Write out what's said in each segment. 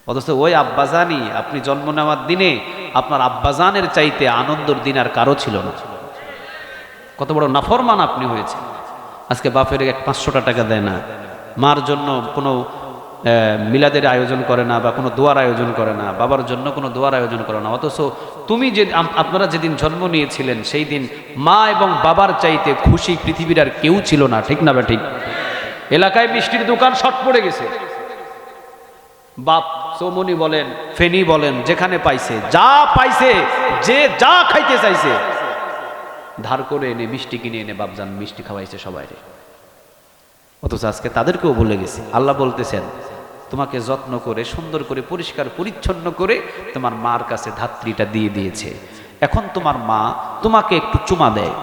অথচ ওই আব্বাজানই আপনি জন্ম নেওয়ার দিনে আপনার আব্বাজানের চাইতে আনন্দের দিন আর কারো ছিল না। কত বড় নাফরমান আপনি হয়েছে। আজকে বাপের 500 টাকা দেয় না, মার জন্য কোনো মিলাদের আয়োজন করে না বা কোনো দোয়ার আয়োজন করে না, বাবার জন্য কোনো দোয়ার আয়োজন করে না। অথচ তুমি যে আপনারা যেদিন জন্ম নিয়েছিলেন সেই দিন মা এবং বাবার চাইতে খুশি পৃথিবীর আর কেউ ছিল না, ঠিক না? ঠিক। এলাকায় মিষ্টির দোকান শর্ট পড়ে গেছে, বাপ চৌমনি বলেন ফেনি বলেন যেখানে পাইছে যা পাইছে, যে যা খাইতে চাইছে ধার করে এনে মিষ্টি কিনে এনে বাপজান মিষ্টি খাওয়াইছে সবাই। অথচ আজকে তাদেরকেও ভুলে গেছি। আল্লাহ বলতেছেন তোমাকে যত্ন করে সুন্দর করে পরিষ্কার পরিচ্ছন্ন করে তোমার মার কাছে ধাত্রীটা দিয়ে দিয়েছে। এখন তোমার মা তোমাকে একটু চুমা দেয়,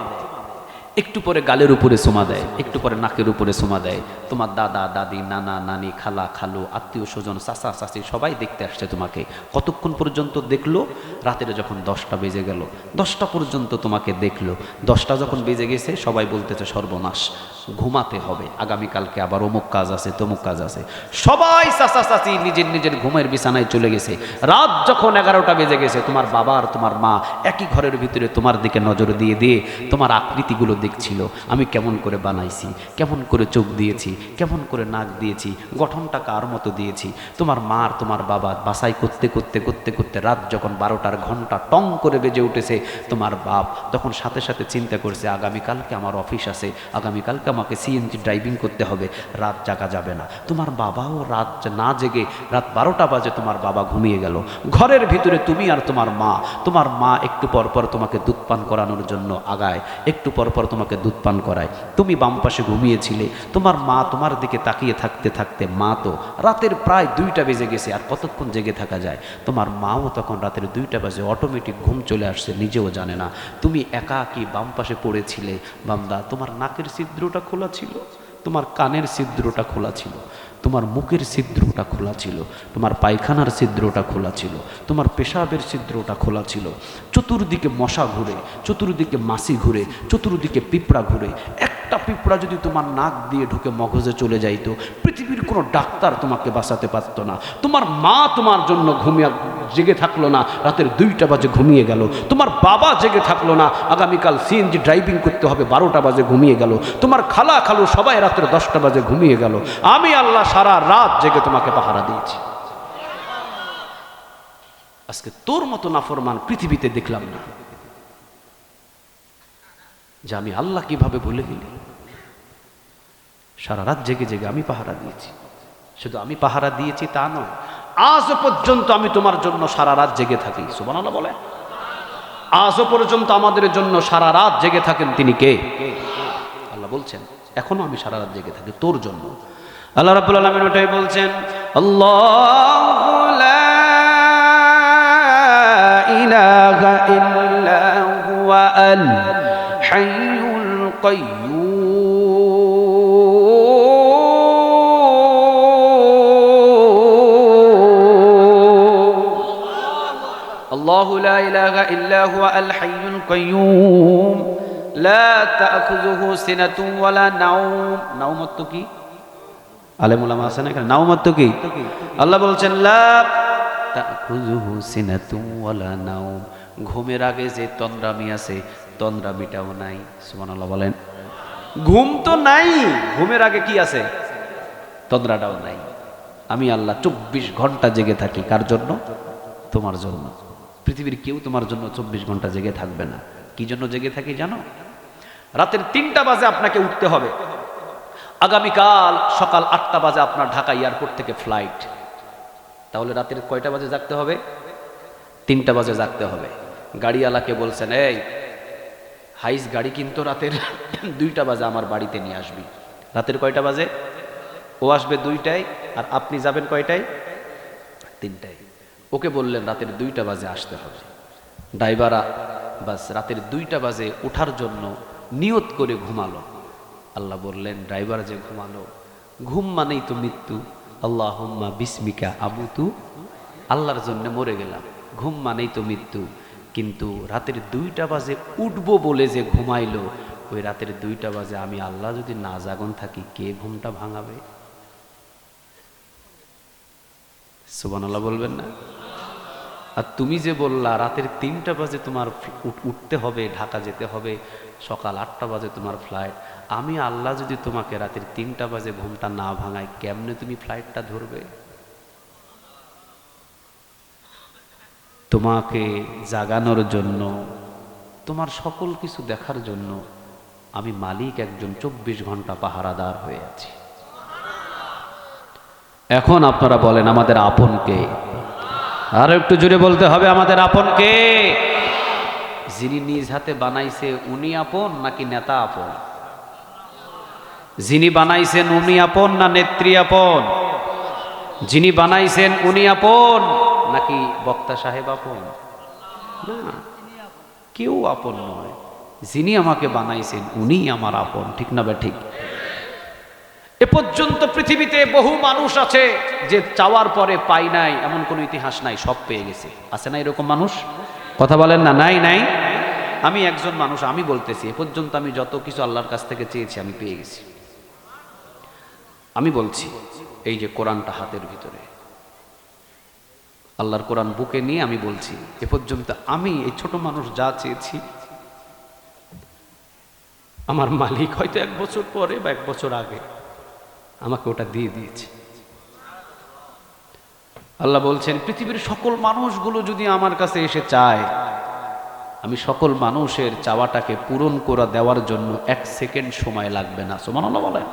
একটু পরে গালের উপরে চুমা দেয়, একটু পরে নাকের উপরে চুমা দেয়। তোমার দাদা দাদি নানা নানি খালা খালু আত্মীয় স্বজন চাচা চাচি সবাই দেখতে আসছে তোমাকে। কতক্ষণ পর্যন্ত দেখলো? রাতের যখন 10টা বেজে গেল 10টা পর্যন্ত তোমাকে দেখলো। 10টা যখন বেজে গেছে সবাই বলতেছে সর্বনাশ, ঘুমাতে হবে, আগামীকালকে আবার অমুক কাজ আছে তমুক কাজ আছে। সবাই চাচা চাচি নিজের নিজের ঘুমের বিছানায় চলে গেছে। রাত যখন 11টা বেজে গেছে তোমার বাবা আর তোমার মা একই ঘরের ভিতরে তোমার দিকে নজর দিয়ে দিয়ে তোমার আকৃতিগুলো দেখছিল। আমি কেমন করে বানাইছি, কেমন করে চোখ দিয়েছি, কেমন করে নাক দিয়েছি, গঠনটা কার মতো দিয়েছি। তোমার মা আর তোমার বাবা বাছাই করতে করতে করতে করতে রাত যখন 12টার ঘন্টা টং করে বেজে উঠেছে, তোমার বাপ তখন সাথে সাথে চিন্তা করছে আগামীকালকে আমার অফিস আছে, আগামীকালকে আমাকে সিএনজি ড্রাইভিং করতে হবে, রাত জাগা যাবে না। তোমার বাবাও রাত না জেগে রাত 12টা বাজে তোমার বাবা ঘুমিয়ে গেল। ঘরের ভিতরে তুমি আর তোমার মা একটু পর পর তোমাকে দুধ পান করানোর জন্য আগায়, একটু পর পর তোমাকে দুধ পান করায়। তুমি বাম পাশে ঘুমিয়েছিলে, তোমার মা তোমার দিকে তাকিয়ে থাকতে থাকতে মা তো রাতের প্রায় 2টা বেজে গেছে, আর কতক্ষণ জেগে থাকা যায়। তোমার মাও তখন রাতের 2টা বাজে অটোমেটিক ঘুম চলে আসছে, নিজেও জানে না। তুমি একাকী বাম পাশে পড়েছিলে। বান্দা, তোমার নাকের ছিদ্রটা খোলা ছিল, তোমার কানের ছিদ্রটা খোলা ছিল, তোমার মুখের ছিদ্রটা খোলা ছিল, তোমার পায়খানার ছিদ্রটা খোলা ছিল, তোমার পেশাবের ছিদ্রটা খোলা ছিল। চতুর্দিকে মশা ঘুরে, চতুর্দিকে মাছি ঘুরে, চতুর্দিকে পিঁপড়া ঘুরে। একটা পিঁপড়া যদি তোমার নাক দিয়ে ঢুকে মগজে চলে যাইতো, পৃথিবীর কোনো ডাক্তার তোমাকে বাঁচাতে পারতো না। তোমার মা তোমার জন্য জেগে থাকলো না, রাতের 2টা বাজে ঘুমিয়ে গেল। তোমার বাবা জেগে থাকলো না, আগামীকাল সিএনজি ড্রাইভিং করতে হবে, 12টা বাজে ঘুমিয়ে গেল। তোমার খালা খালু সবাই রাতের 10টা বাজে ঘুমিয়ে গেল। আমি আল্লাহ সারা রাত জেগে তোমাকে পাহারা দিয়েছি। আজকে তোর মতো নাফরমান পৃথিবীতে দেখলাম না। যে আমি আল্লাহ কিভাবে ভুলে গেলি? সারা রাত জেগে জেগে আমি পাহারা দিয়েছি। শুধু আমি পাহারা দিয়েছি তা নয়, আজও পর্যন্ত আমি তোমার জন্য সারা রাত জেগে থাকি। সুবহানাল্লাহ বলে। আজও পর্যন্ত আমাদের জন্য সারা রাত জেগে থাকেন তিনি কে? আল্লাহ বলছেন এখনো আমি সারা রাত জেগে থাকি তোর জন্য। আল্লাহ রাব্বুল আলামিন ওটাই বলছেন, আল্লাহু লা ইলাহা ইল্লা হুয়া আল হাইয়ুল কাইয়্যুম। আল্লাহু লা ইলাহা ইল্লা হুয়া আল হাইয়ুল কাইয়্যুম লা তাখুযুহু সিনাতুন ওয়ালা নাওম। নাওম অর্থ কি? আলেম উলামা আছে না এখানে? নাওম অর্থ কি? আল্লাহ বলছেন লা তাখুযুহু সিনাতুন ওয়ালা নাওম। ঘুমের আগে যে তন্দ্রামি আছে, তন্দ্রামিটাও নাই। সুবহানাল্লাহ বলেন। ঘুম তো নাই, ঘুমের আগে কি আছে? তন্দ্রাটাও নাই। আমি আল্লাহ 24 ঘন্টা জেগে থাকি। কার জন্য? তোমার জন্য। পৃথিবীর কেউ তোমার জন্য 24 ঘন্টা জেগে থাকবে না। কি জন্য জেগে থাকি জানো? রাতের 3টা বাজে আপনাকে উঠতে হবে, আগামীকাল সকাল 8টা বাজে আপনার ঢাকা এয়ারপোর্ট থেকে ফ্লাইট। তাহলে রাতের কয়টা বাজে জাগতে হবে? 3টা বাজে জাগতে হবে। গাড়িওয়ালাকে বলছেন, এই হাইস গাড়ি কিন্তু রাতের 2টা বাজে আমার বাড়িতে নিয়ে আসবি। রাতের কয়টা বাজে? ও আসবে 2টায়, আর আপনি যাবেন কয়টায়? 3টায়। ওকে বললেন রাতের 2টা বাজে আসতে হবে। ড্রাইভার বাস রাতের 2টা বাজে ওঠার জন্য নিয়ত করে ঘুমালো। আল্লাহ বললেন ড্রাইভার যে ঘুমালো, ঘুম মানেই তো মৃত্যু। আল্লাহুম্মা বিসমিকা আমুতু, আল্লাহর জন্য মরে গেলাম। ঘুম মানেই তো মৃত্যু। কিন্তু রাতের 2টা বাজে উঠবো বলে যে ঘুমাইলো, ওই রাতের 2টা বাজে আমি আল্লাহ যদি না জাগন থাকি, কে ঘুমটা ভাঙাবে? সুবহানাল্লাহ বলবেন না? আর তুমি যে বললা রাতের 3টা বাজে তোমার উঠতে হবে, ঢাকা যেতে হবে, সকাল 8টা বাজে তোমার ফ্লাইট। আমি আল্লাহ যদি তোমাকে রাতের 3টা বাজে ঘুমটা না ভাঙাই, কেমনে তুমি ফ্লাইটটা ধরবে? তোমাকে জাগানোর জন্য, তোমার সকল কিছু দেখার জন্য আমি মালিক একজন 24 ঘন্টা পাহারাদার হয়ে আছি। এখন আপনারা বলেন আমাদের আপন কে? আর একটু জোরে বলতে হবে, আমাদের আপন কে? যিনি নিজ হাতে বানাইছে উনি আপন নাকি নেতা আপন? যিনি বানাইছেন উনি আপন না নেত্রী আপন? যিনি বানাইছেন উনি আপন নাকি বক্তা সাহেব আপন? না, কেউ আপন নয়। যিনি আমাকে বানাইছেন উনি আমার আপন, ঠিক না? ঠিক। এ পর্যন্ত পৃথিবীতে বহু মানুষ আছে যে চাওয়ার পরে পাই নাই, এমন কোনো ইতিহাস নাই, সব পেয়ে গেছে। আছে না এরকম মানুষ? কথা বলেন না। নাই নাই? আমি একজন মানুষ, আমি বলতেছি এ পর্যন্ত আমি যত কিছু আল্লাহর কাছ থেকে চেয়েছি আমি পেয়ে গেছি। আমি বলছি এই যে কোরআনটা হাতের ভিতরে, আল্লাহর কোরআন বুকে নিয়ে আমি বলছি এ পর্যন্ত আমি এই ছোট মানুষ যা চেয়েছি আমার মালিক হয়তো 1 বছর পরে বা 1 বছর আগে আমাকে ওটা দিয়ে দিয়েছে। আল্লাহ বলছেন পৃথিবীর সকল মানুষগুলো যদি আমার কাছে এসে চায়, আমি সকল মানুষের চাওয়াটাকে পূরণ করে দেওয়ার জন্য 1 সেকেন্ড সময় লাগবে না। সুবহানাল্লাহ বলেন।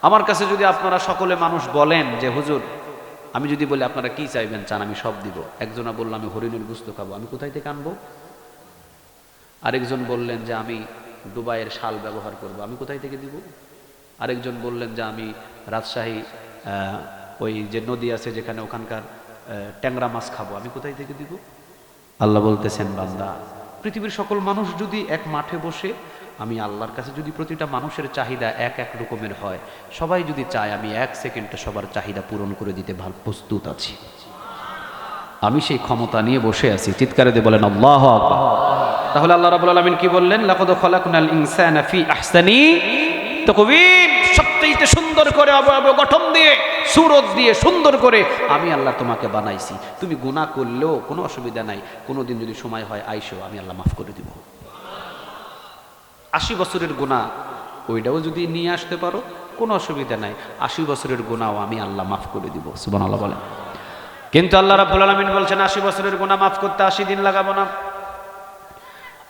আমার কাছে যদি আপনারা সকলে মানুষ বলেন যে হুজুর আমি যদি বলি আপনারা কি চাইবেন চান, আমি সব দিব। একজনা বলল আমি হরিণের গোশত খাবো, আমি কোথায় থেকে আনবো? আরেকজন বললেন যে আমি দুবাইয়ের শাল ব্যবহার করব, আমি কোথায় থেকে দিব? আরেকজন বললেন যে আমি রাজশাহী ওই যে নদী আছে যেখানে ওখানকার ট্যাংরা মাছ খাবো, আমি কোথায় থেকে দিব? আল্লাহ বলতেছেন বান্দা পৃথিবীর সকল মানুষ যদি এক মাঠে বসে, আমি আল্লাহর কাছে যদি প্রতিটা মানুষের চাহিদা এক এক রকমের হয়, সবাই যদি চায় আমি 1 সেকেন্ডে সবার চাহিদা পূরণ করে দিতে প্রস্তুত আছি। আমি সেই ক্ষমতা নিয়ে বসে আছি। চিৎকারে দিয়ে বলেন আল্লাহু আকবার। তাহলে আল্লাহ রাব্বুল আলামিন কি বললেন? লাকাদ খালাকনাল ইনসানা ফি আহসানি তাকওয়িম। সবচেয়ে সুন্দর করে অবয়ব গঠন দিয়ে, সূরত দিয়ে সুন্দর করে আমি আল্লাহ তোমাকে বানাইছি। তুমি গুনাহ করলেও কোনো অসুবিধা নাই, কোনোদিন যদি সময় হয় আইসো, আমি আল্লাহ মাফ করে দিব। 80 বছরের গুনাহ ওইটাও যদি নিয়ে আসতে পারো কোনো অসুবিধা নাই, 80 বছরের গুনাহও আমি আল্লাহ মাফ করে দিব। সুবহানাল্লাহ বলেন। কিন্তু আল্লাহ রাব্বুল আলামিন বলছেন 80 বছরের গুনাহ মাফ করতে 80 দিন লাগাবো না,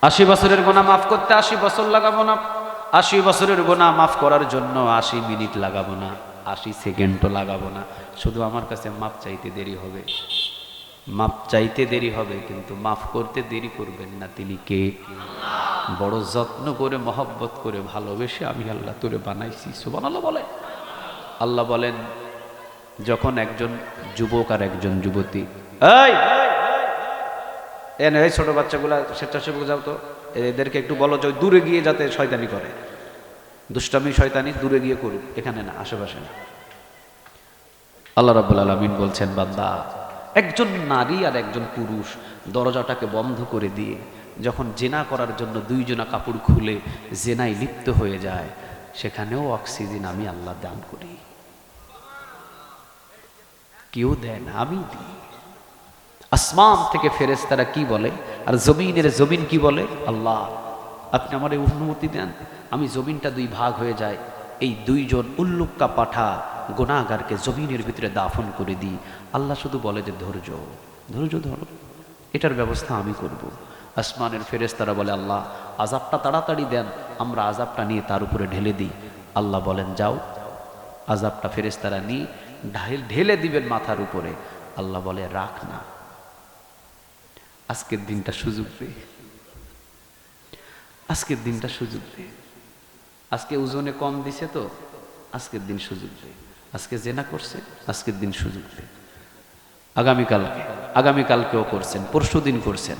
80 বছরের গুনাহ মাফ করতে 80 বছর লাগাবো না, 80 বছরের গুনাহ মাফ করার জন্য 80 মিনিট লাগাবো না, 80 সেকেন্ডও লাগাবো না। শুধু আমার কাছে মাফ চাইতে দেরি হবে, মাফ চাইতে দেরি হবে, কিন্তু মাফ করতে দেরি করবেন না। তিনি কে? বড় যত্ন করে মহব্বত করে ভালোবেসে আমি আল্লাহ তোরে বানাইছি। সুবহানাল্লাহ বলে। আল্লাহ বলেন যখন একজন যুবক আর একজন যুবতী, এই ছোট বাচ্চাগুলা স্বেচ্ছাসেবক যাও তো, এদেরকে একটু বলো যে দূরে গিয়ে যাতে শয়তানি করে, দুষ্টামি শয়তানি দূরে গিয়ে করুক, এখানে না, আশেপাশে না। আল্লাহ রাব্বুল আলামিন বলছেন বান্দা একজন নারী আর একজন পুরুষ দরজাটাকে বন্ধ করে দিয়ে যখন জেনা করার জন্য 2 জনা কাপড় খুলে জেনায় লিপ্ত হয়ে যায়, সেখানেও অক্সিজেন আমি আল্লাহ দান করি। কেউ দেয় না, আমি দিই। আসমান থেকে ফেরেশতারা কি বলে আর জমিনের জমিন কি বলে? আল্লাহ আপনি আমার এই অনুমতি দেন, আমি জমিনটা 2 ভাগ হয়ে যায়, এই 2 জন উল্লুক্কা পাঠা গুনাহগারকে জমিনের ভিতরে দাফন করে দিই। আল্লাহ শুধু বলে যে ধৈর্য ধৈর্য ধরো, এটার ব্যবস্থা আমি করব। আসমানের ফেরেশতারা বলে আল্লাহ আযাবটা তাড়াতাড়ি দেন, আমরা আযাবটা নিয়ে তার উপরে ঢেলে দিই। আল্লাহ বলেন যাও, আযাবটা ফেরেশতারা নিয়ে ঢেলে দিবেন মাথার উপরে। আল্লাহ বলে রাখ না, আজকের দিনটা সুযোগ দে, আজকের দিনটা সুযোগ দে। আজকে ওজনে কম দিছে তো আজকের দিন সুযোগ দে, আজকে জেনা করছে আজকের দিন সুযোগ দে, আগামীকালকেও করছেন, পরশুদিন করছেন,